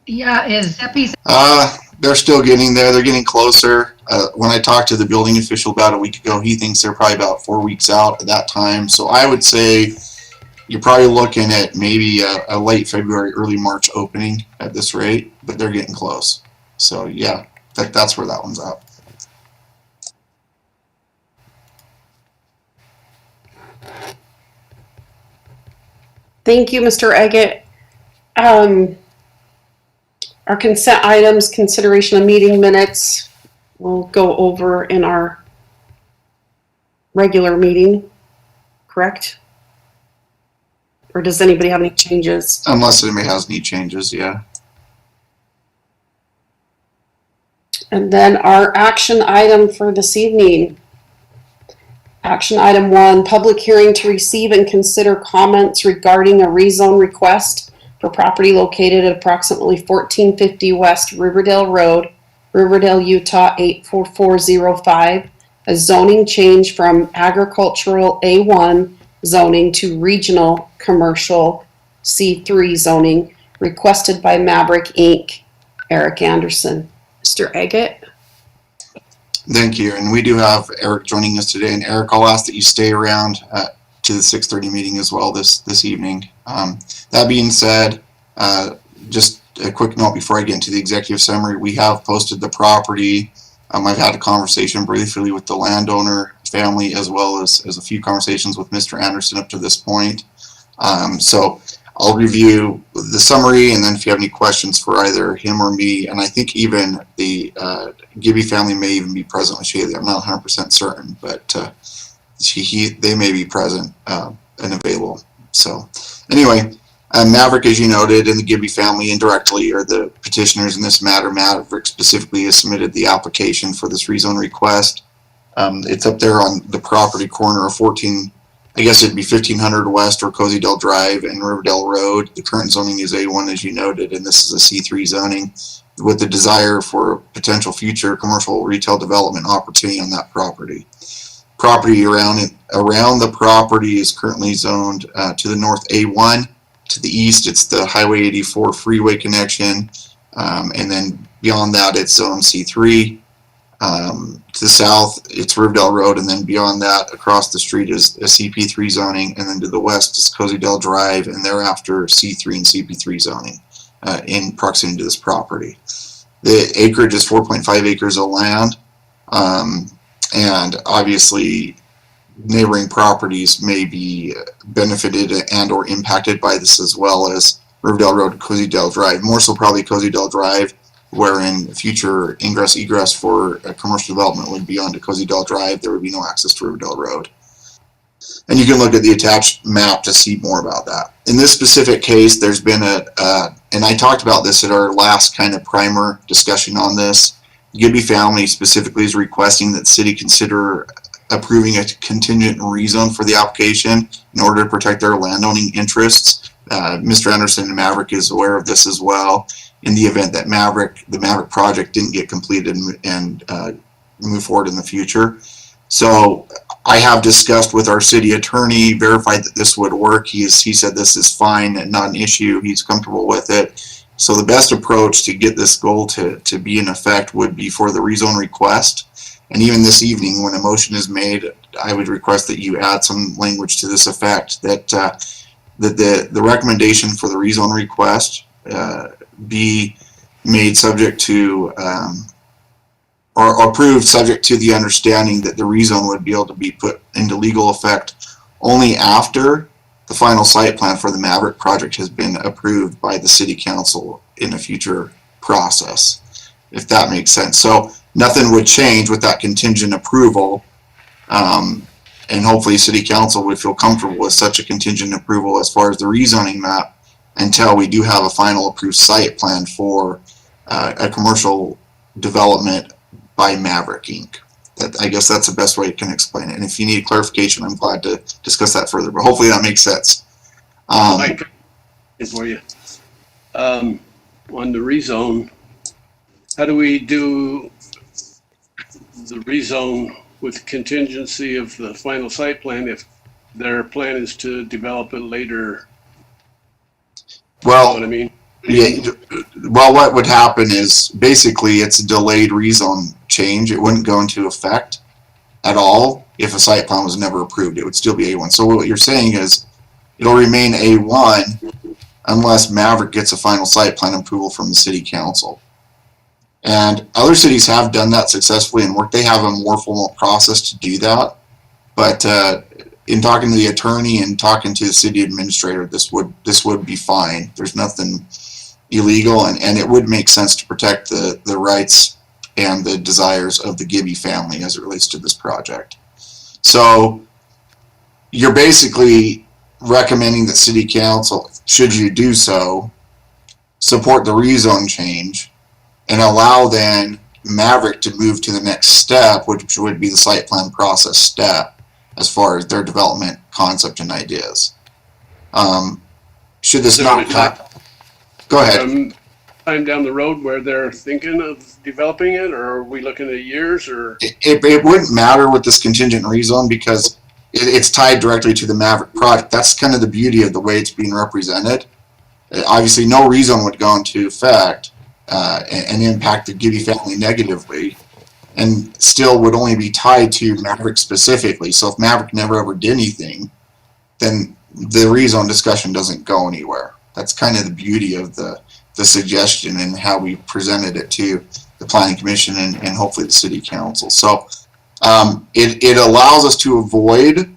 Yeah, is Zeppy's? They're still getting there. They're getting closer. When I talked to the building official about a week ago, he thinks they're probably about 4 weeks out at that time. So I would say you're probably looking at maybe a late February, early March opening at this rate, but they're getting close. So yeah, that's where that one's at. Thank you, Mr. Eggett. Our consent items, consideration of meeting minutes, we'll go over in our regular meeting, correct? Or does anybody have any changes? Unless anybody has any changes, yeah. And then our action item for this evening. Action item 1, public hearing to receive and consider comments regarding a rezone request for property located at approximately 1450 West Riverdale Road, Riverdale, Utah 84405, a zoning change from agricultural A1 zoning to regional commercial C3 zoning, requested by Maverick Inc., Eric Anderson. Mr. Eggett? Thank you. And we do have Eric joining us today. And Eric, I'll ask that you stay around to the 6:30 meeting as well this evening. That being said, just a quick note before I get into the executive summary, we have posted the property. I've had a conversation briefly with the landowner family as well as a few conversations with Mr. Anderson up to this point. So I'll review the summary, and then if you have any questions for either him or me, and I think even the Gibby family may even be present with Shaylee. I'm not 100% certain, but they may be present and available. So anyway, Maverick, as you noted, and the Gibby family indirectly are the petitioners in this matter. Maverick specifically has submitted the application for this rezone request. It's up there on the property corner of 14, I guess it'd be 1500 West or Cozy Dell Drive and Riverdale Road. The current zoning is A1, as you noted, and this is a C3 zoning with the desire for potential future commercial retail development opportunity on that property. Property around the property is currently zoned to the north A1. To the east, it's the Highway 84 freeway connection, and then beyond that, it's zone C3. To the south, it's Riverdale Road, and then beyond that, across the street is a CP3 zoning, and then to the west is Cozy Dell Drive, and thereafter C3 and CP3 zoning in proximity to this property. The acreage is 4.5 acres of land, and obviously neighboring properties may be benefited and or impacted by this, as well as Riverdale Road and Cozy Dell Drive. More so probably Cozy Dell Drive, wherein future ingress egress for commercial development would be onto Cozy Dell Drive. There would be no access to Riverdale Road. And you can look at the attached map to see more about that. In this specific case, there's been and I talked about this at our last kind of primer discussion on this. Gibby family specifically is requesting that the city consider approving a contingent rezone for the application in order to protect their landowning interests. Mr. Anderson and Maverick is aware of this as well, in the event that the Maverick project didn't get completed and move forward in the future. So I have discussed with our city attorney, verified that this would work. He said this is fine and not an issue. He's comfortable with it. So the best approach to get this goal to be in effect would be for the rezone request. And even this evening, when a motion is made, I would request that you add some language to this effect, that the recommendation for the rezone request be made subject to or approved subject to the understanding that the rezone would be able to be put into legal effect only after the final site plan for the Maverick project has been approved by the city council in a future process, if that makes sense. So nothing would change with that contingent approval, and hopefully city council would feel comfortable with such a contingent approval as far as the rezoning map until we do have a final approved site plan for a commercial development by Maverick Inc. I guess that's the best way I can explain it. And if you need clarification, I'm glad to discuss that further, but hopefully that makes sense. For you. On the rezone, how do we do the rezone with contingency of the final site plan if their plan is to develop it later? Well, You know what I mean? Yeah, well, what would happen is basically it's a delayed rezone change. It wouldn't go into effect at all if a site plan was never approved. It would still be A1. So what you're saying is it'll remain A1 unless Maverick gets a final site plan approval from the city council. And other cities have done that successfully and they have a more formal process to do that. But in talking to the attorney and talking to the city administrator, this would be fine. There's nothing illegal, and it would make sense to protect the rights and the desires of the Gibby family as it relates to this project. So you're basically recommending that city council, should you do so, support the rezone change and allow then Maverick to move to the next step, which would be the site plan process step as far as their development concept and ideas. Should this not cut? Go ahead. Time down the road where they're thinking of developing it, or are we looking at years, or? It wouldn't matter with this contingent rezone because it's tied directly to the Maverick project. That's kind of the beauty of the way it's being represented. Obviously, no rezone would go into effect and impact the Gibby family negatively, and still would only be tied to Maverick specifically. So if Maverick never ever did anything, then the rezone discussion doesn't go anywhere. That's kind of the beauty of the suggestion and how we presented it to the planning commission and hopefully the city council. So it allows us to avoid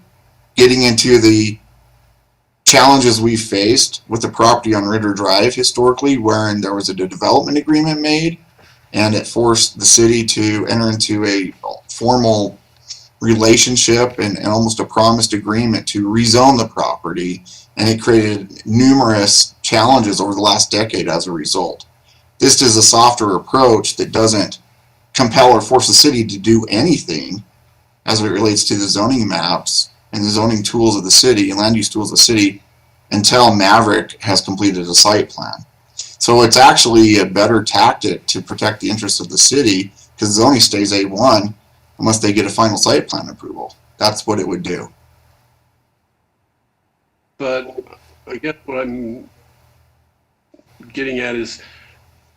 getting into the challenges we faced with the property on Ritter Drive historically, wherein there was a development agreement made and it forced the city to enter into a formal relationship and almost a promised agreement to rezone the property, and it created numerous challenges over the last decade as a result. This is a softer approach that doesn't compel or force the city to do anything as it relates to the zoning maps and the zoning tools of the city and land use tools of the city until Maverick has completed a site plan. So it's actually a better tactic to protect the interests of the city because zoning stays A1 unless they get a final site plan approval. That's what it would do. But I guess what I'm getting at is,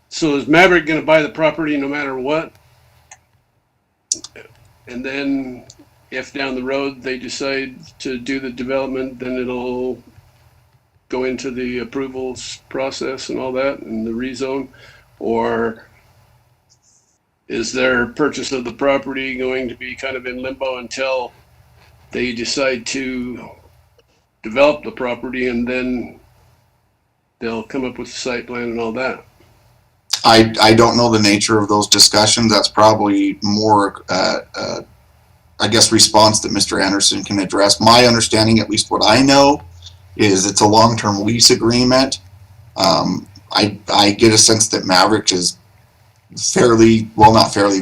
so is Maverick going to buy the property no matter what? And then if down the road they decide to do the development, then it'll go into the approvals process and all that and the rezone? Or is their purchase of the property going to be kind of in limbo until they decide to develop the property and then they'll come up with the site plan and all that? I don't know the nature of those discussions. That's probably more, I guess, response that Mr. Anderson can address. My understanding, at least what I know, is it's a long-term lease agreement. I get a sense that Maverick is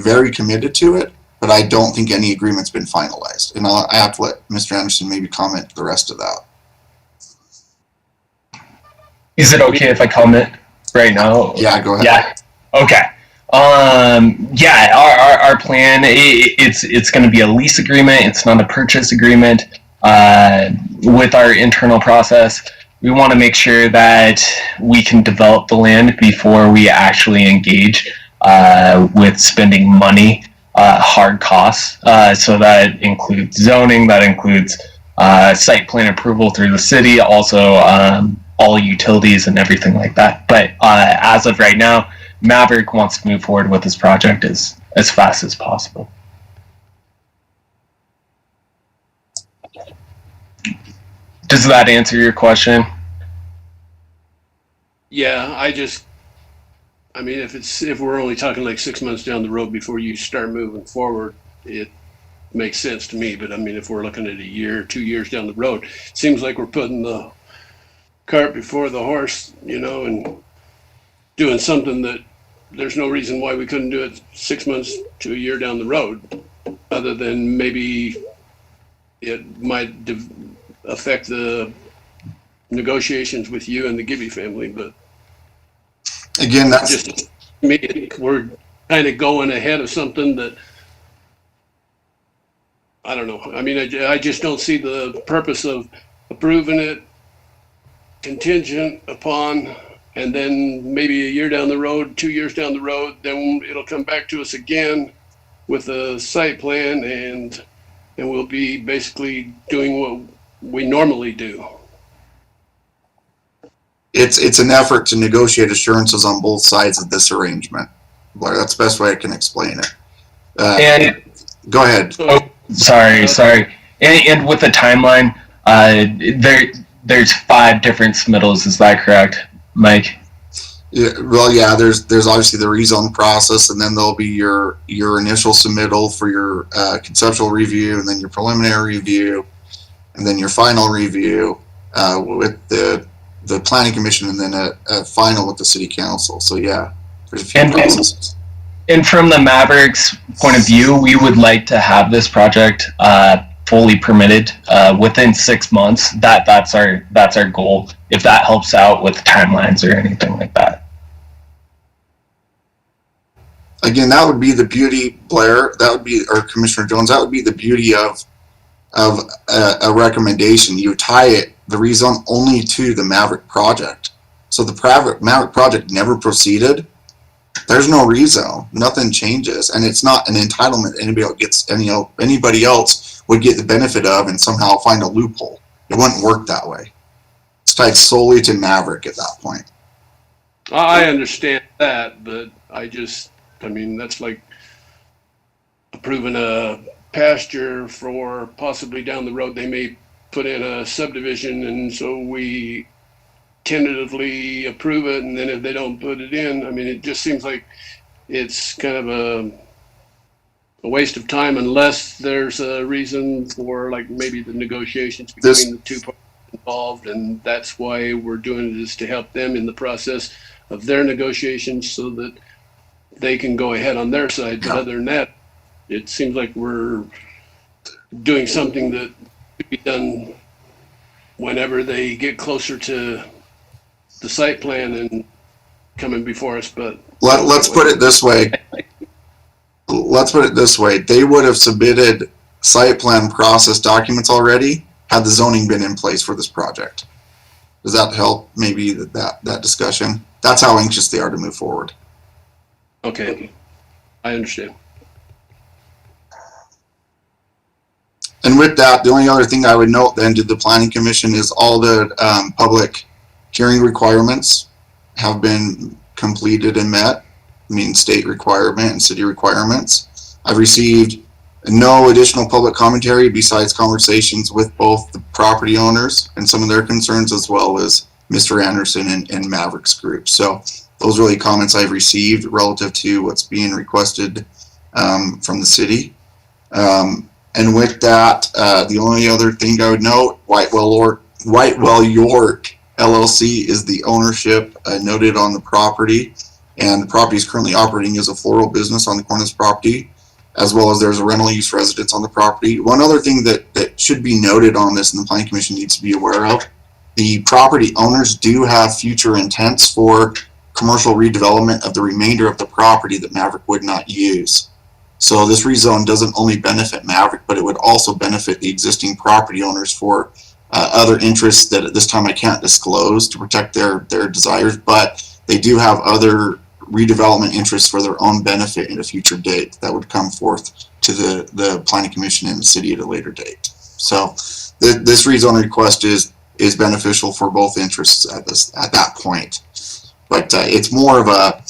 very committed to it, but I don't think any agreement's been finalized. And I have to let Mr. Anderson maybe comment the rest of that. Is it okay if I comment right now? Yeah, go ahead. Yeah. Okay. Yeah, our plan, it's going to be a lease agreement. It's not a purchase agreement. With our internal process, we want to make sure that we can develop the land before we actually engage with spending money, hard costs. So that includes zoning, that includes site plan approval through the city, also all utilities and everything like that. But as of right now, Maverick wants to move forward with this project as fast as possible. Does that answer your question? Yeah, I mean, if we're only talking like 6 months down the road before you start moving forward, it makes sense to me. But I mean, if we're looking at a year, 2 years down the road, it seems like we're putting the cart before the horse, and doing something that there's no reason why we couldn't do it 6 months to a year down the road, other than maybe it might affect the negotiations with you and the Gibby family. But Again, that's just me, we're kind of going ahead of something that, I don't know. I mean, I just don't see the purpose of approving it contingent upon and then maybe a year down the road, 2 years down the road, then it'll come back to us again with a site plan, and we'll be basically doing what we normally do. It's an effort to negotiate assurances on both sides of this arrangement. Blair, that's the best way I can explain it. And Go ahead. So, sorry. And with the timeline, there's 5 different submittals. Is that correct, Mike? Yeah, well, yeah. There's obviously the rezone process, and then there'll be your initial submittal for your conceptual review, and then your preliminary review, and then your final review with the planning commission, and then a final with the city council. So yeah, there's a few processes. And from the Mavericks point of view, we would like to have this project fully permitted within 6 months. That's our goal. If that helps out with timelines or anything like that. Again, that would be the beauty, Blair. That would be, or Commissioner Jones. That would be the beauty of a recommendation. You tie the rezone only to the Maverick project. So the Maverick project never proceeded. There's no rezone. Nothing changes, and it's not an entitlement anybody else would get the benefit of and somehow find a loophole. It wouldn't work that way. It's tied solely to Maverick at that point. I understand that, but that's like approving a pasture for possibly down the road they may put in a subdivision, and so we tentatively approve it, and then if they don't put it in, it just seems like it's kind of a waste of time unless there's a reason for, like, maybe the negotiations between the two parties involved, and that's why we're doing it, is to help them in the process of their negotiations so that they can go ahead on their side. But other than that, it seems like we're doing something that could be done whenever they get closer to the site plan and coming before us. But let's put it this way. They would have submitted site plan process documents already had the zoning been in place for this project. Does that help? Maybe that discussion. That's how anxious they are to move forward. Okay, I understand. And with that, the only other thing I would note then to the Planning Commission is all the public hearing requirements have been completed and met. State requirement and city requirements. I've received no additional public commentary besides conversations with both the property owners and some of their concerns, as well as Mr. Anderson and Mavericks Group. So those are really comments I've received relative to what's being requested from the city. And with that, the only other thing I would note, Whitewell York LLC is the ownership noted on the property, and the property is currently operating as a floral business on the corner of this property, as well as there's a rental use residence on the property. One other thing that should be noted on this and the Planning Commission needs to be aware of, the property owners do have future intents for commercial redevelopment of the remainder of the property that Maverick would not use. So this rezone doesn't only benefit Maverick, but it would also benefit the existing property owners for other interests that at this time I can't disclose to protect their desires, but they do have other redevelopment interests for their own benefit in a future date that would come forth to the Planning Commission and the city at a later date. So this rezone request is beneficial for both interests at that point. But it's more of a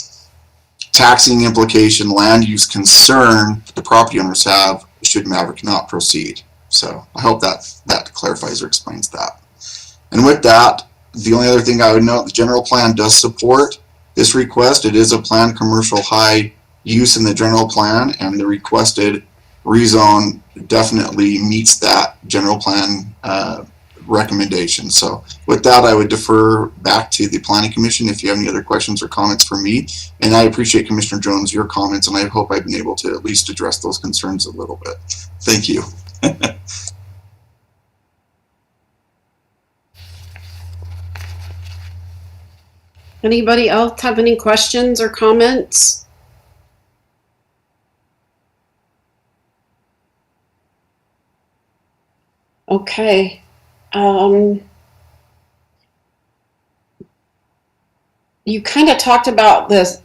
taxing implication, land use concern the property owners have should Maverick not proceed. So I hope that clarifies or explains that. And with that, the only other thing I would note, the general plan does support this request. It is a planned commercial high use in the general plan, and the requested rezone definitely meets that general plan recommendation. So with that, I would defer back to the Planning Commission if you have any other questions or comments for me. And I appreciate, Commissioner Jones, your comments, and I hope I've been able to at least address those concerns a little bit. Thank you. Anybody else have any questions or comments? Okay. You kind of talked about the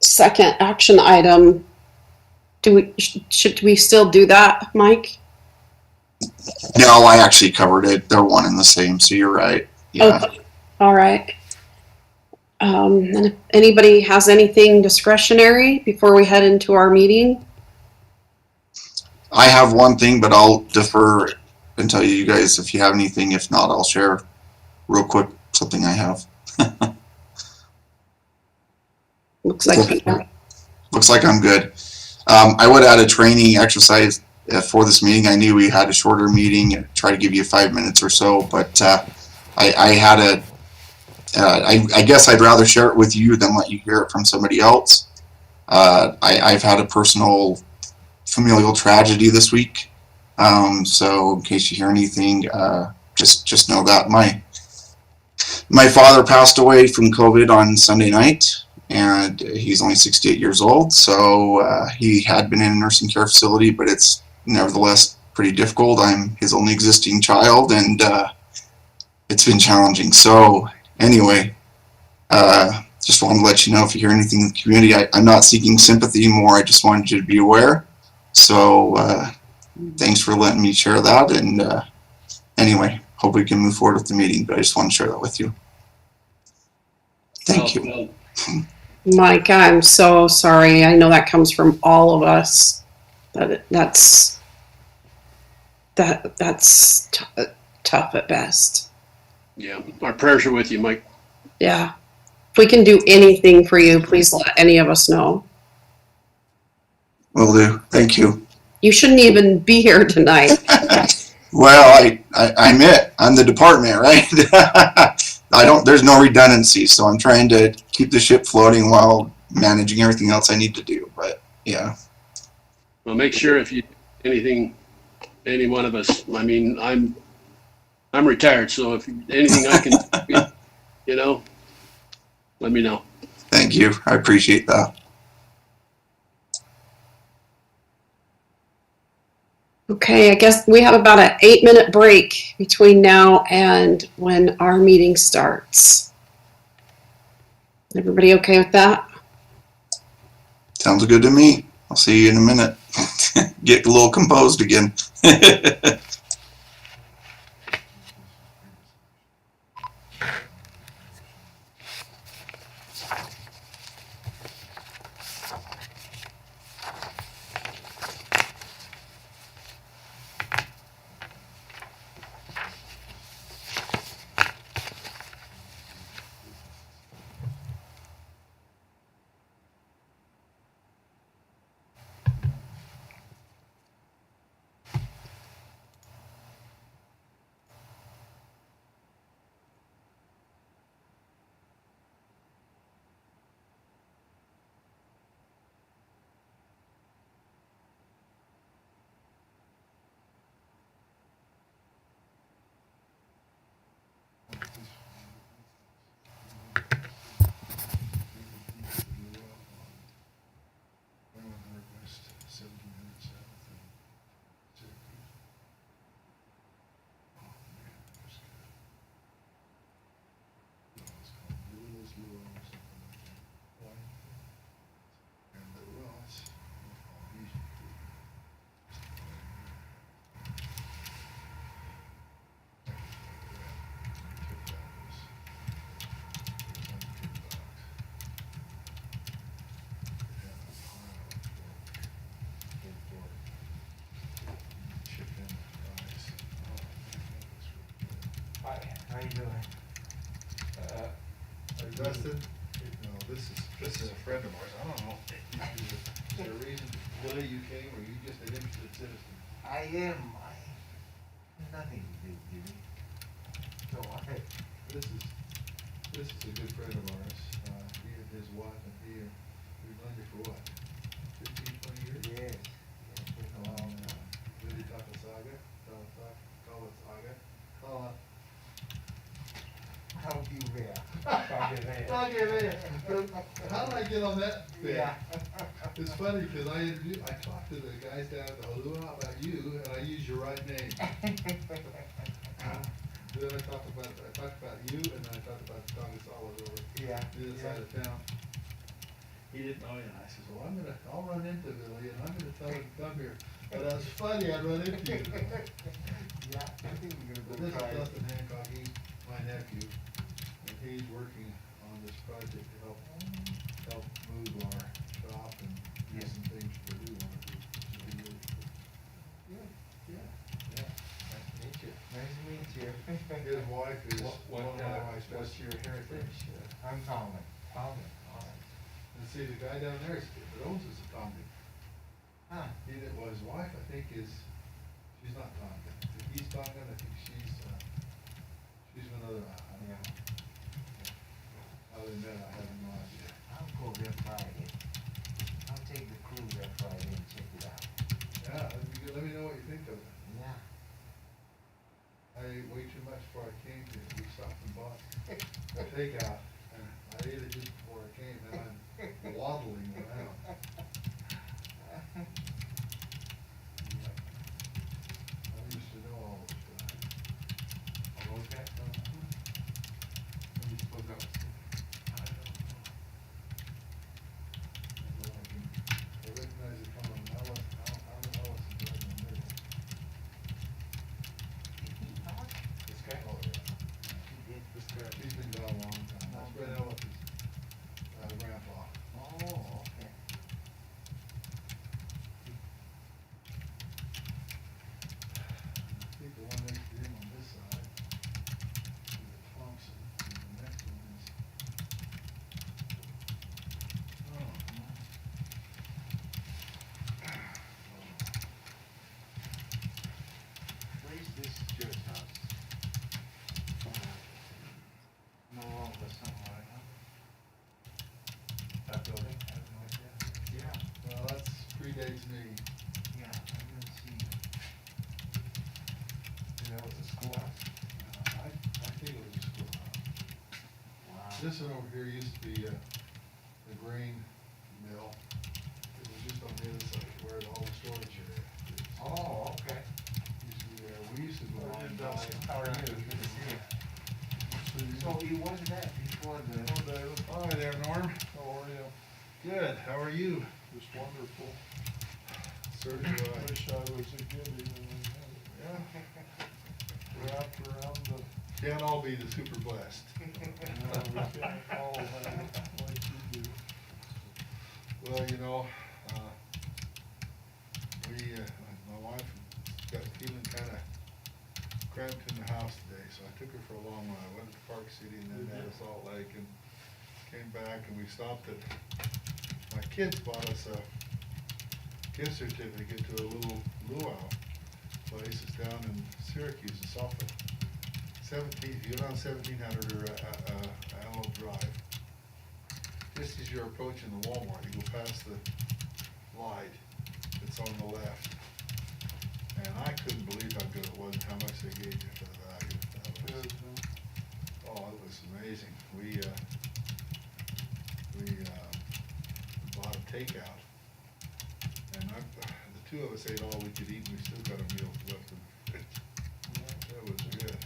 second action item. Should we still do that, Mike? No, I actually covered it. They're one and the same, so you're right. Yeah. Okay. All right. And if anybody has anything discretionary before we head into our meeting? I have one thing, but I'll defer and tell you guys if you have anything. If not, I'll share real quick something I have. Looks like Looks like I'm good. I would add a training exercise for this meeting. I knew we had a shorter meeting, try to give you 5 minutes or so, but I had a, I guess I'd rather share it with you than let you hear it from somebody else. I've had a personal familial tragedy this week. So in case you hear anything, just know that my father passed away from COVID on Sunday night, and he's only 68 years old. So he had been in a nursing care facility, but it's nevertheless pretty difficult. I'm his only existing child, and it's been challenging. So anyway, just wanted to let you know if you hear anything in the community. I'm not seeking sympathy more. I just wanted you to be aware. So thanks for letting me share that. And anyway, hope we can move forward with the meeting, but I just want to share that with you. Thank you. Mike, I'm so sorry. I know that comes from all of us. That's tough at best. Yeah, our prayers are with you, Mike. Yeah. If we can do anything for you, please let any of us know. Will do. Thank you. You shouldn't even be here tonight. Well, I'm it. I'm the department, right? There's no redundancy, so I'm trying to keep the ship floating while managing everything else I need to do. But yeah. Well, make sure if you anything, any one of us. I mean, I'm retired, so if anything I can, let me know. Thank you. I appreciate that. Okay, I guess we have about an 8-minute break between now and when our meeting starts. Everybody okay with that? Sounds good to me. I'll see you in a minute. Get a little composed again. How you doing? Dustin? No, this is a friend of ours. I don't know. Is there a reason, Billy, you came, or you just an interested citizen? I am. Nothing to do, Jimmy. So This is a good friend of ours. He and his wife, and we've known you for what? 15, 20 years? yes. Yes, a long time. Billy Takasaga, call it Saga. How do you there? How did I get on that thing? Yeah. It's funny because I talked to the guys down at the Halua about you, and I used your right name. Then I talked about you, and then I talked about the Tagasawas over Yeah. the other side of town. He didn't know you, and I says, well, I'll run into Billy, and I'm gonna tell him to come here. But that's funny, I run into you. Yeah, I think we're But gonna this go is try Dustin it. Hancock, he's my nephew, and he's working on this project to help move our shop and do Yeah. some things that we wanna do. So he really- Yeah. Yeah, nice to meet you. Nice to meet you. His wife is one of my wife's What's best. your heritage? I'm Tomlin. Tomlin, all right. And see, the guy down there that owns us is Tongan. Huh. Well, his wife, I think, she's not Tongan. If he's Tongan, I think she's from another, I don't know. Yeah. Other than that, I have no idea. I'll go there Friday. I'll take the crew there Friday and check it out. Yeah, that'd be good. Let me know what you think of it. Yeah. I ate way too much before I came here. We stopped and bought a takeout, and I ate it just before I came, and I'm waddling around. I used to know all those guys. All those guys? Who you suppose that was? I don't know. Well, I recognize it coming from Ellis, Alan Ellis is right in the middle. Did he talk? This guy? Oh, yeah. He did. This guy, he's been gone a long time. That's Brett Ellis' grandpa. Oh, okay. I think the one next to him on this side is a Thompson, and the next one is, oh. Where is this church house? No longer somewhere, huh? That building? I have no idea. Yeah, Well, that's predates me. yeah, I'm gonna see. You know, it's a schoolhouse? I think it was a schoolhouse. Wow. This one over here used to be the grain mill. It was just on the other side where all the storage area is. Oh, okay. Used to be there. We used to go How on. are you? Good to see you. So it was that before the. Hi there, Norm. How are you? Good. How are you? Just wonderful. Certainly. Wish I was a guinea when Yeah. we wrapped around the, Can't all be the super blessed. we can't all have it like you do. Well, my wife got feeling kind of cramped in the house today, so I took her for a long ride. I went to Park City and then down to Salt Lake and came back, and we stopped at, my kids bought us a gift certificate to a little luau place. It's down in Syracuse, it's off of 17, if you go down 1700 or Antelope Drive, just as you're approaching the Walmart, you go past the light, it's on the left. And I couldn't believe how good it was and how much they gave you for the value. That was, Good, huh? oh, it was amazing. We bought a takeout, and the two of us ate all we could eat, and we still got a meal left in the fridge. That was good.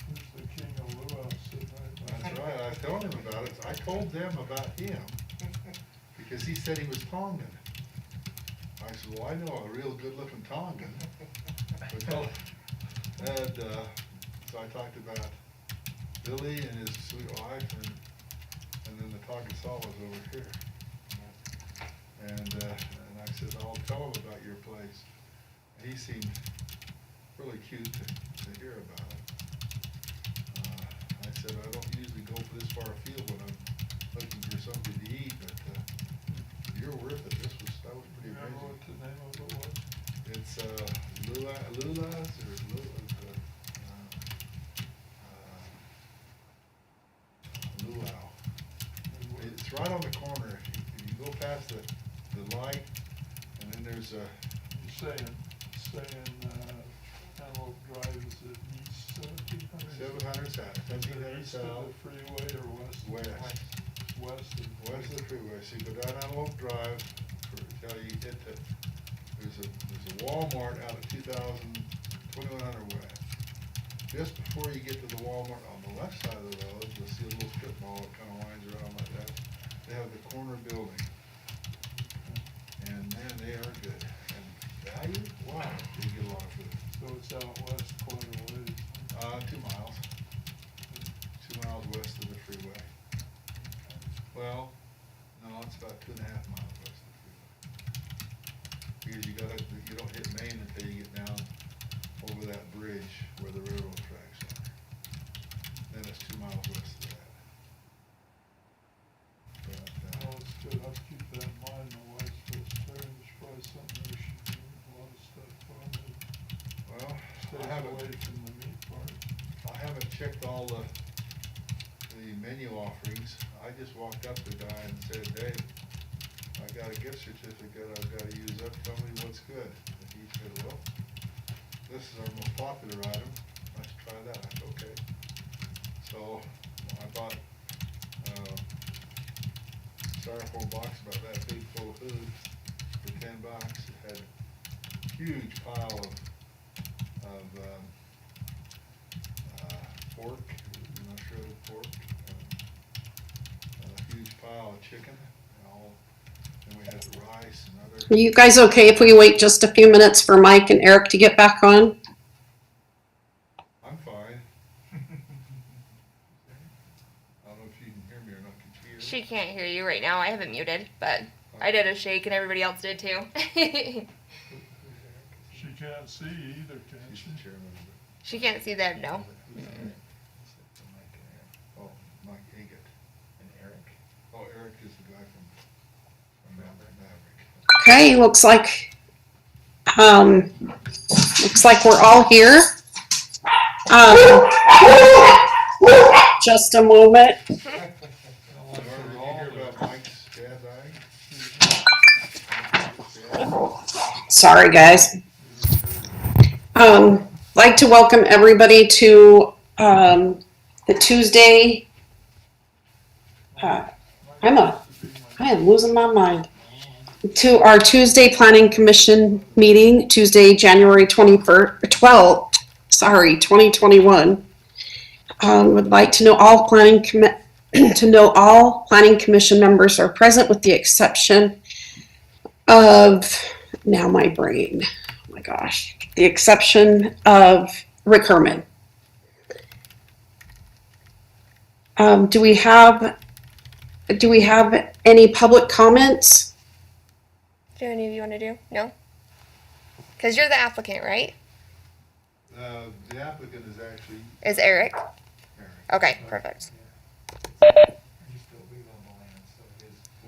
There's the king of luau sitting right there. That's right, I told him about it. I told them about him, because he said he was Tongan. I said, well, I know a real good-looking Tongan. And so I talked about Billy and his sweet wife, and then the Tagasawas over here. And I said, I'll tell him about your place. And he seemed really cute to hear about it. I said, I don't usually go this far afield when I'm looking for something to eat, but you're worth it. That was pretty You remember amazing. what the name of it was? It's Lula's or Luau. It's right on the corner. If you go past the light, and then there's a, You're saying, Antelope Drive is it east 1700? 700 south, 1700 East of south, the freeway or west? west. West of. West of the freeway, so you go down Antelope Drive, until you hit there's a Walmart out at 2100 west. just before you get to the Walmart on the left side of the road, you'll see a little strip mall that kind of winds around like that. They have the corner building. And man, they are good. And value, wow, you get a lot of food. So it's out west quite a ways. 2 miles. 2 miles west of the freeway. Well, no, it's about 2.5 miles west of the freeway. Because you don't hit Maine until you get down over that bridge where the railroad tracks are. Then it's 2 miles west of that. But, Oh, it's good, I'll keep that in mind, my wife's supposed to tell her there's probably something there she can do, a lot of stuff probably. well, Stays I haven't, away from the meat part. I haven't checked all the menu offerings. I just walked up to the guy and said, Dave, I got a gift certificate I've got to use up. Tell me what's good. And he said, well, this is our most popular item. Let's try that. I said, okay. So I bought styrofoam box about that big full of food for $10. It had a huge pile of pork, shredded pork, a huge pile of chicken, and we had the rice and other. Are you guys okay if we wait just a few minutes for Mike and Eric to get back on? I'm fine. I don't know if you can hear me or not. Can she hear me? She can't hear you right now. I have it muted, but I did a shake and everybody else did too. She can't see either, can She's she? the chairman of it. She can't see them, no. Oh, Mike Agate. And Eric? Oh, Eric is the guy from Maverick. Okay, looks like we're all here. Just a moment. Did you hear about Mike's jazz eye? Sorry, guys. Like to welcome everybody to the Tuesday. I am losing my mind. To our Tuesday Planning Commission meeting, Tuesday, January 2021. Would like to know all planning commission members are present with the exception of, now my brain, oh my gosh, the exception of Rick Herman. Do we have any public comments? Do any of you want to do? No? Because you're the applicant, right? The applicant is actually Is Eric? Eric. Okay, perfect.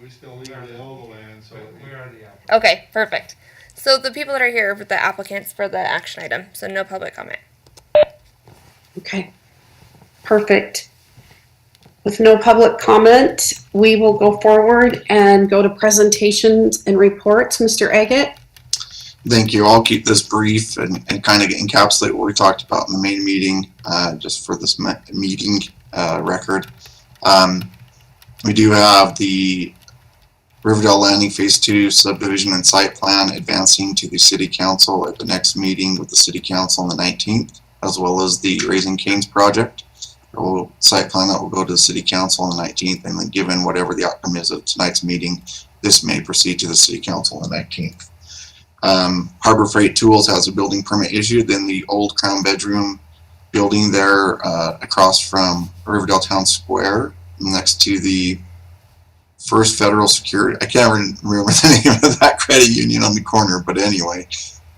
We still legally own the land, so. We are the applicant. Okay, perfect. So the people that are here are the applicants for the action item, so no public comment. Okay, perfect. With no public comment, we will go forward and go to presentations and reports. Mr. Agate? Thank you. I'll keep this brief and kind of encapsulate what we talked about in the main meeting, just for this meeting record. We do have the Riverdale Landing Phase 2 subdivision and site plan advancing to the City Council at the next meeting with the City Council on the 19th, as well as the Raising Cane's project. Site plan that will go to the City Council on the 19th, and then given whatever the outcome is of tonight's meeting, this may proceed to the City Council on the 19th. Harbor Freight Tools has a building permit issued in the old Crown Bedroom building there across from Riverdale Town Square, next to the First Federal Security. I can't remember the name of that credit union on the corner, but anyway,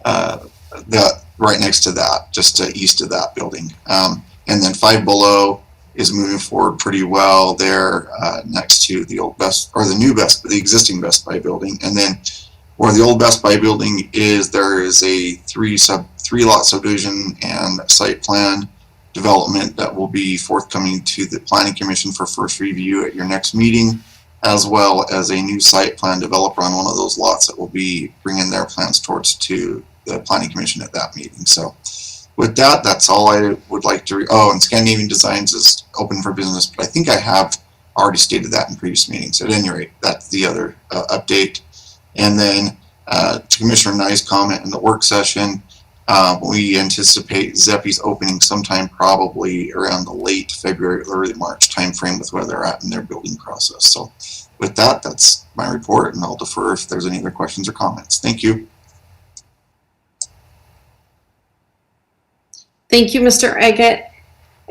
that right next to that, just east of that building. And then Five Below is moving forward pretty well there, next to the old Best, or the new Best, the existing Best Buy building. And then where the old Best Buy building is, there is a three lot subdivision and site plan development that will be forthcoming to the Planning Commission for first review at your next meeting, as well as a new site plan developer on one of those lots that will be bringing their plans towards to the Planning Commission at that meeting. So with that, that's all I would like to. And Scandinavian Designs is open for business, but I think I have already stated that in previous meetings. At any rate, that's the other update. And then to Commissioner Nye's comment in the work session, We anticipate Zeppi's opening sometime probably around the late February, early March timeframe with where they're at in their building process. So with that, that's my report, and I'll defer if there's any other questions or comments. Thank you. Thank you, Mr. Agate.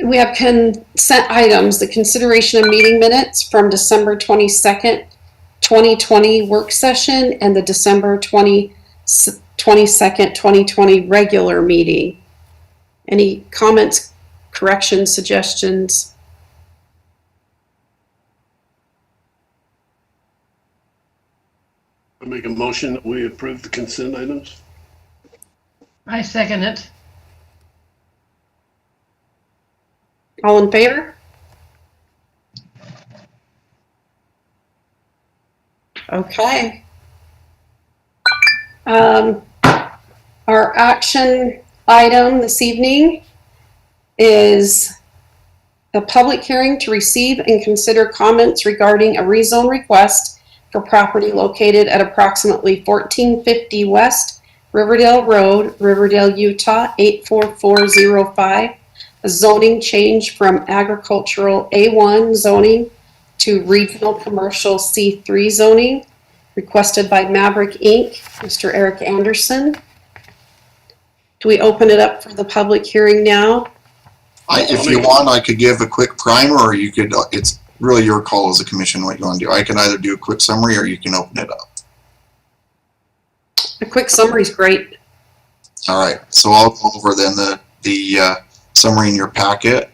We have consent items, the consideration of meeting minutes from December 22nd, 2020 work session and the December 22nd, 2020 regular meeting. Any comments, corrections, suggestions? I make a motion that we approve the consent items. I second it. All in favor? Okay. Our action item this evening is a public hearing to receive and consider comments regarding a rezone request for property located at approximately 1450 West Riverdale Road, Riverdale, Utah 84405. A zoning change from agricultural A1 zoning to regional commercial C3 zoning, requested by Maverick Inc., Mr. Eric Anderson. Do we open it up for the public hearing now? If you want, I could give a quick primer, or you could, it's really your call as a commission what you want to do. I can either do a quick summary or you can open it up. A quick summary is great. All right, so I'll go over then the summary in your packet.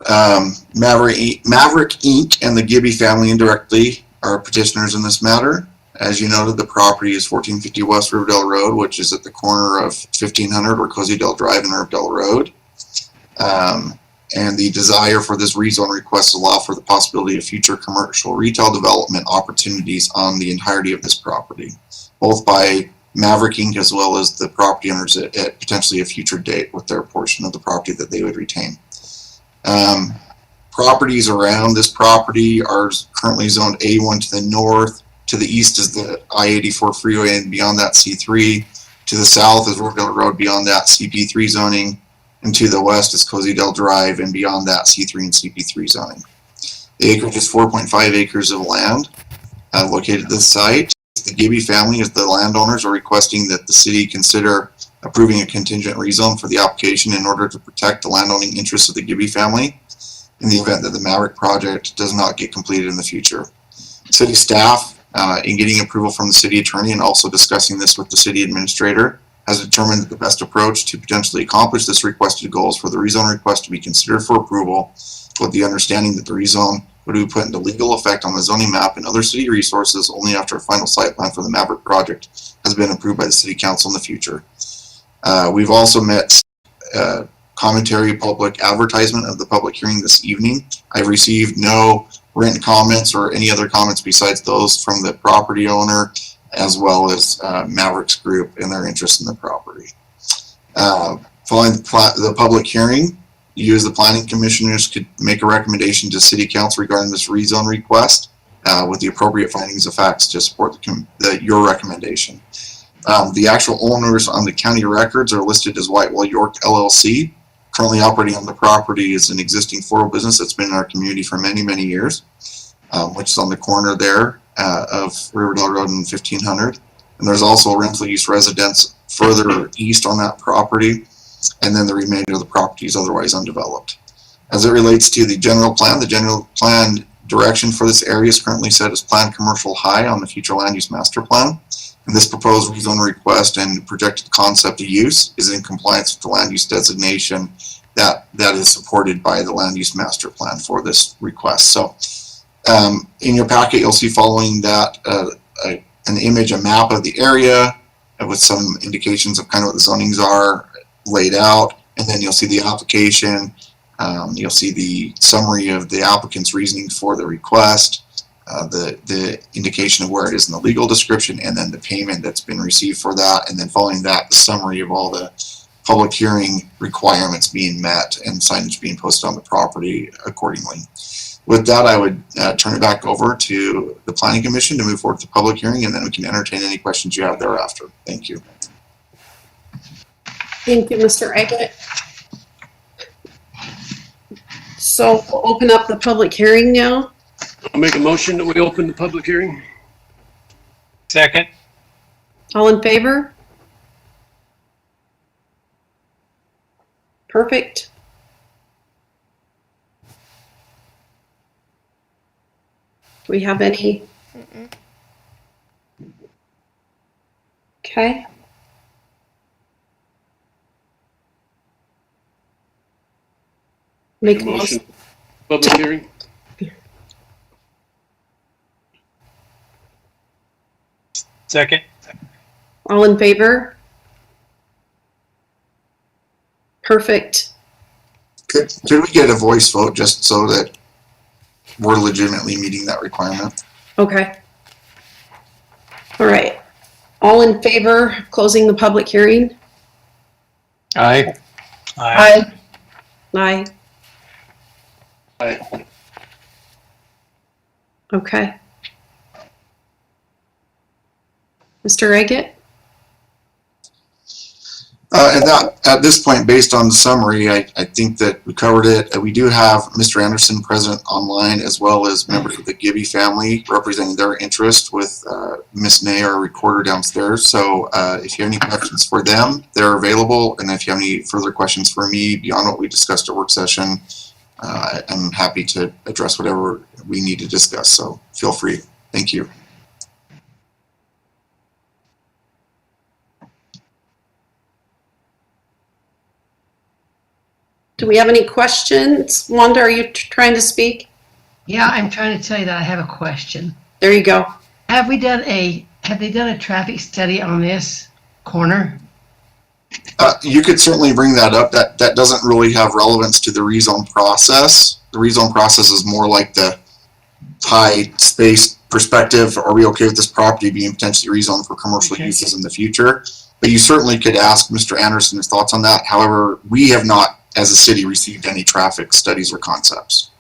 Maverick Inc. and the Gibby family indirectly are petitioners in this matter. As you noted, the property is 1450 West Riverdale Road, which is at the corner of 1500 or Cozydale Drive and Riverdale Road. And the desire for this rezone request allow for the possibility of future commercial retail development opportunities on the entirety of this property, both by Maverick Inc. as well as the property owners at potentially a future date with their portion of the property that they would retain. Properties around this property are currently zoned A1 to the north. To the east is the I-84 freeway, and beyond that C3. To the south is Riverdale Road, beyond that CP3 zoning. And to the west is Cozydale Drive, and beyond that C3 and CP3 zoning. The acreage is 4.5 acres of land located at this site. The Gibby family, as the landowners, are requesting that the city consider approving a contingent rezone for the application in order to protect the landowning interests of the Gibby family in the event that the Maverick project does not get completed in the future. City staff, in getting approval from the city attorney and also discussing this with the city administrator, has determined that the best approach to potentially accomplish this requested goal is for the rezone request to be considered for approval, with the understanding that the rezone would be put into legal effect on the zoning map and other city resources only after a final site plan for the Maverick project has been approved by the city council in the future. We've also met commentary public advertisement of the public hearing this evening. I've received no written comments or any other comments besides those from the property owner as well as Maverick's group and their interest in the property. Following the public hearing, you as the planning commissioners could make a recommendation to city council regarding this rezone request with the appropriate findings of facts to support your recommendation. The actual owners on the county records are listed as Whitewell York LLC. Currently operating on the property is an existing floral business that's been in our community for many, many years, which is on the corner there of Riverdale Road and 1500. And there's also a rental use residence further east on that property, and then the remainder of the property is otherwise undeveloped. As it relates to the general plan direction for this area is currently set as planned commercial high on the future land use master plan. And this proposed rezone request and projected concept of use is in compliance with the land use designation that is supported by the land use master plan for this request. So in your packet, you'll see following that an image, a map of the area with some indications of kind of what the zonings are laid out. And then you'll see the application. You'll see the summary of the applicant's reasoning for the request. The indication of where it is in the legal description, and then the payment that's been received for that, and then following that, the summary of all the public hearing requirements being met and signage being posted on the property accordingly. With that, I would turn it back over to the Planning Commission to move forward to the public hearing, and then we can entertain any questions you have thereafter. Thank you. Thank you, Mr. Eggett. So we'll open up the public hearing now. I'll make a motion that we open the public hearing. Second. All in favor? Perfect. Do we have any? Okay. Make a motion. Public hearing. Second. All in favor? Perfect. Could we get a voice vote just so that we're legitimately meeting that requirement? Okay. All right. All in favor of closing the public hearing? Aye. Aye. Aye. Aye. Okay. Mr. Eggett? And that, at this point, based on the summary, I think that we covered it. We do have Mr. Anderson present online, as well as members of the Gibby family representing their interest with Miss Nay, our recorder downstairs. So if you have any questions for them, they're available. And if you have any further questions for me beyond what we discussed at work session, I'm happy to address whatever we need to discuss. So feel free. Thank you. Do we have any questions? Wanda, are you trying to speak? Yeah, I'm trying to tell you that I have a question. There you go. Have they done a traffic study on this corner? You could certainly bring that up. That doesn't really have relevance to the rezone process. The rezone process is more like the high space perspective. Are we okay with this property being potentially rezoned for commercial uses in the future? But you certainly could ask Mr. Anderson his thoughts on that. However, we have not, as a city, received any traffic studies or concepts.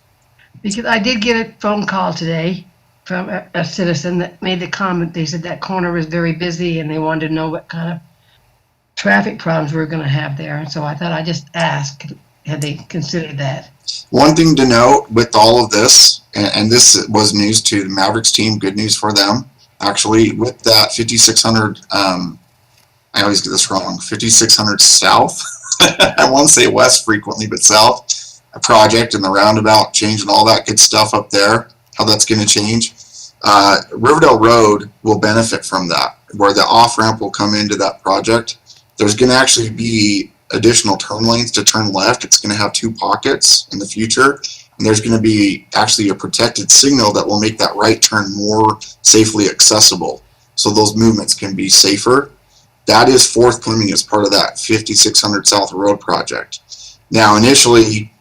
Because I did get a phone call today from a citizen that made the comment. They said that corner was very busy and they wanted to know what kind of traffic problems we're going to have there. And so I thought I'd just ask, had they considered that? One thing to note with all of this, and this was news to the Mavericks team, good news for them, actually, with that 5600, I always get this wrong, 5600 South, I won't say west frequently, but south, a project and the roundabout change and all that good stuff up there, how that's going to change. Riverdale Road will benefit from that, where the off-ramp will come into that project. There's going to actually be additional turn lanes to turn left. It's going to have 2 pockets in the future, and there's going to be actually a protected signal that will make that right turn more safely accessible, so those movements can be safer. That is forthcoming as part of that 5600 South Road project. Now, initially,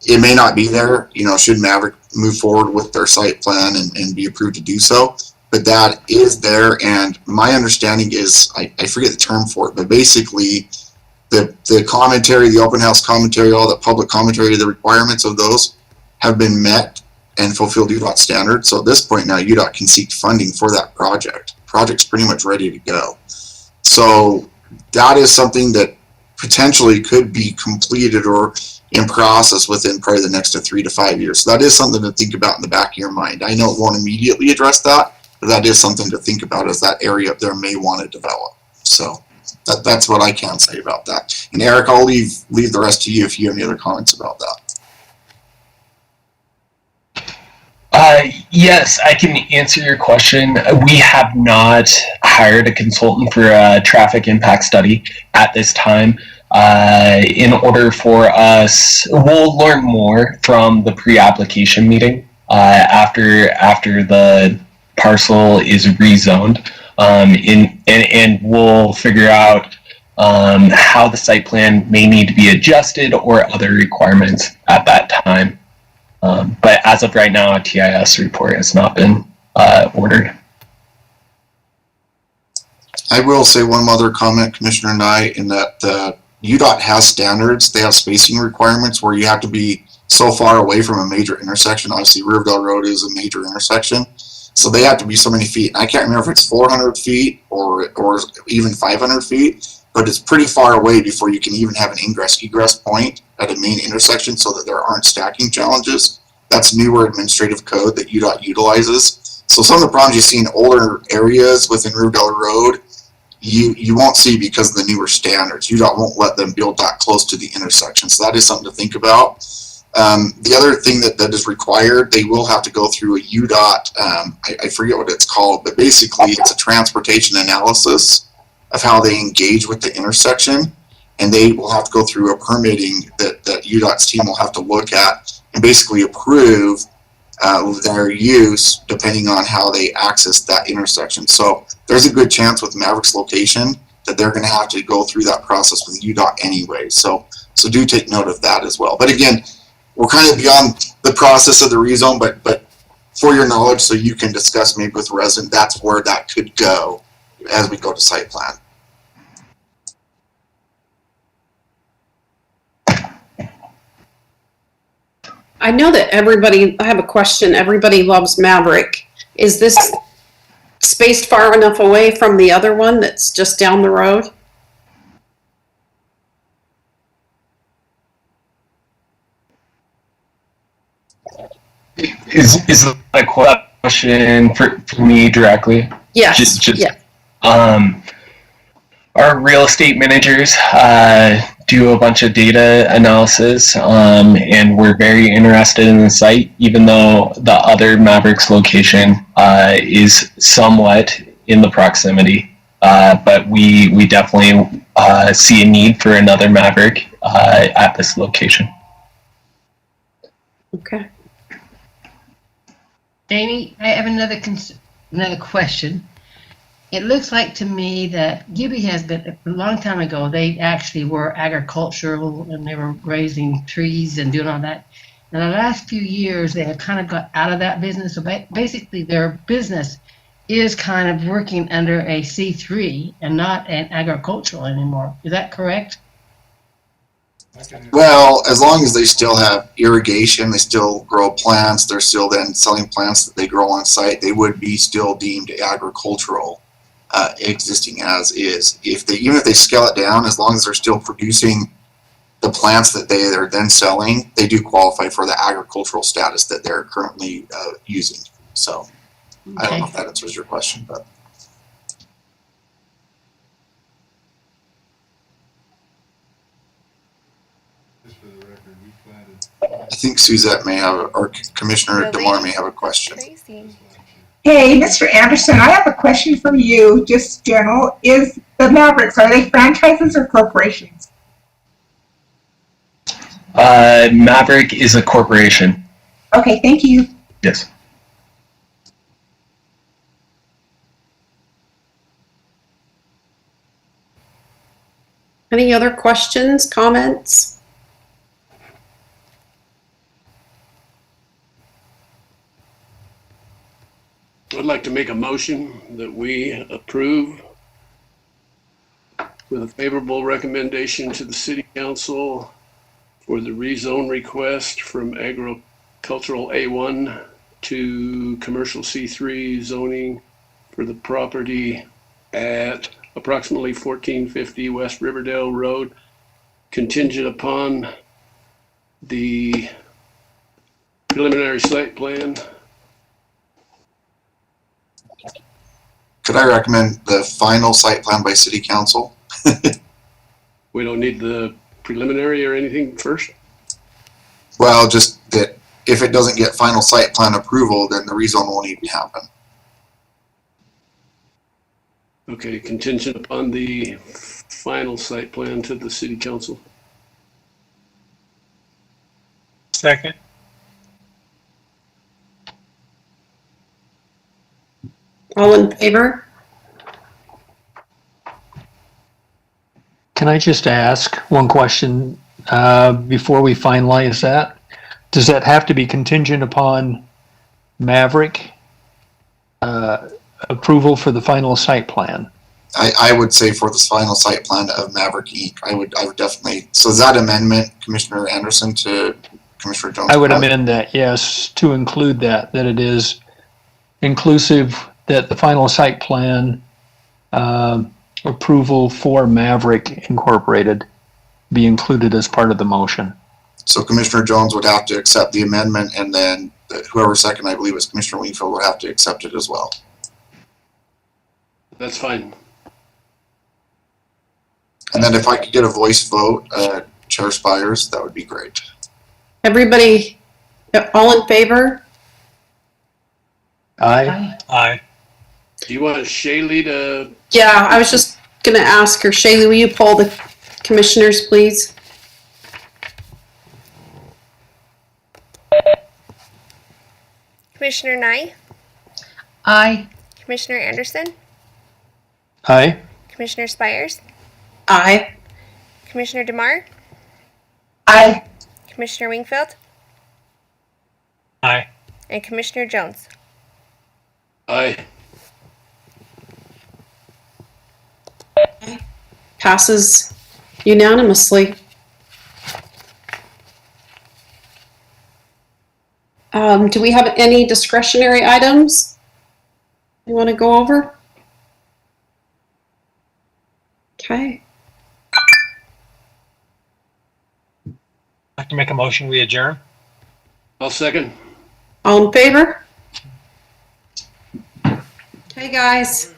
it may not be there, should Maverick move forward with their site plan and be approved to do so, but that is there. And my understanding is, I forget the term for it, but basically the commentary, the open house commentary, all the public commentary, the requirements of those have been met and fulfilled UDOT standards. So at this point now, UDOT can seek funding for that project. Project's pretty much ready to go. So that is something that potentially could be completed or in process within probably the next 3 to 5 years. So that is something to think about in the back of your mind. I know it won't immediately address that, but that is something to think about as that area up there may want to develop. So that's what I can say about that. And Eric, I'll leave the rest to you if you have any other comments about that. Yes, I can answer your question. We have not hired a consultant for a traffic impact study at this time. In order for us, we'll learn more from the pre-application meeting after the parcel is rezoned, and we'll figure out how the site plan may need to be adjusted or other requirements at that time. But as of right now, a TIS report has not been ordered. I will say one other comment, Commissioner Nye, in that UDOT has standards. They have spacing requirements where you have to be so far away from a major intersection. Obviously, Riverdale Road is a major intersection, so they have to be so many feet. I can't remember if it's 400 feet or even 500 feet, but it's pretty far away before you can even have an ingress-egress point at a main intersection so that there aren't stacking challenges. That's newer administrative code that UDOT utilizes. So some of the problems you see in older areas within Riverdale Road, you won't see because of the newer standards. UDOT won't let them build that close to the intersection. So that is something to think about. The other thing that is required, they will have to go through a UDOT, I forget what it's called, but basically it's a transportation analysis of how they engage with the intersection. And they will have to go through a permitting that UDOT's team will have to look at and basically approve their use depending on how they access that intersection. So there's a good chance with Maverick's location that they're going to have to go through that process with UDOT anyway. So do take note of that as well. But again, we're kind of beyond the process of the rezone, but for your knowledge, so you can discuss maybe with resident, that's where that could go as we go to site plan. I know that I have a question. Everybody loves Maverick. Is this spaced far enough away from the other one that's just down the road? Is that a question for me directly? Yes. Just our real estate managers do a bunch of data analysis, and we're very interested in the site, even though the other Mavericks location is somewhat in the proximity. But we definitely see a need for another Maverick at this location. Okay. Amy, I have another question. It looks like to me that Gibby has been, a long time ago, they actually were agricultural and they were raising trees and doing all that. In the last few years, they have kind of got out of that business. So basically, their business is kind of working under a C3 and not an agricultural anymore. Is that correct? Well, as long as they still have irrigation, they still grow plants, they're still then selling plants that they grow on site, they would be still deemed agricultural, existing as is. Even if they scale it down, as long as they're still producing the plants that they are then selling, they do qualify for the agricultural status that they're currently using. So I don't know if that answers your question, but. Just for the record, we planted I think Suzette may have, or Commissioner Really? DeMar may have a question. Crazy. this last year. Hey, Mr. Anderson, I have a question for you, just general. Is the Mavericks, are they franchises or corporations? Maverick is a corporation. Okay, thank you. Yes. Any other questions, comments? I'd like to make a motion that we approve with a favorable recommendation to the city council for the rezone request from agricultural A1 to commercial C3 zoning for the property at approximately 1450 West Riverdale Road, contingent upon the preliminary site plan. Could I recommend the final site plan by city council? We don't need the preliminary or anything first? Well, just that if it doesn't get final site plan approval, then the rezone won't even happen. Okay, contingent upon the final site plan to the city council. Second. All in favor? Can I just ask one question before we finalize that? Does that have to be contingent upon Maverick approval for the final site plan? I would say for this final site plan of Maverick Inc., I would definitely, so is that amendment, Commissioner Anderson, to Commissioner Jones? I would amend that, yes, to include that it is inclusive, that the final site plan approval for Maverick Incorporated be included as part of the motion. So Commissioner Jones would have to accept the amendment, and then whoever second, I believe, was Commissioner Wingfield, would have to accept it as well. That's fine. And then if I could get a voice vote, Chair Spires, that would be great. Everybody, all in favor? Aye. Aye. Do you want Shaylee to, Yeah, I was just gonna ask her. Shaylee, will you poll the commissioners, please? Commissioner Nye, Aye. Commissioner Anderson, Aye. Commissioner Spires, Aye. Commissioner DeMar, Aye. Commissioner Wingfield, Aye. and Commissioner Jones. aye. Passes unanimously. Do we have any discretionary items you want to go over? Okay. I'd like to make a motion, we adjourn. I'll second. All in favor? Okay, guys.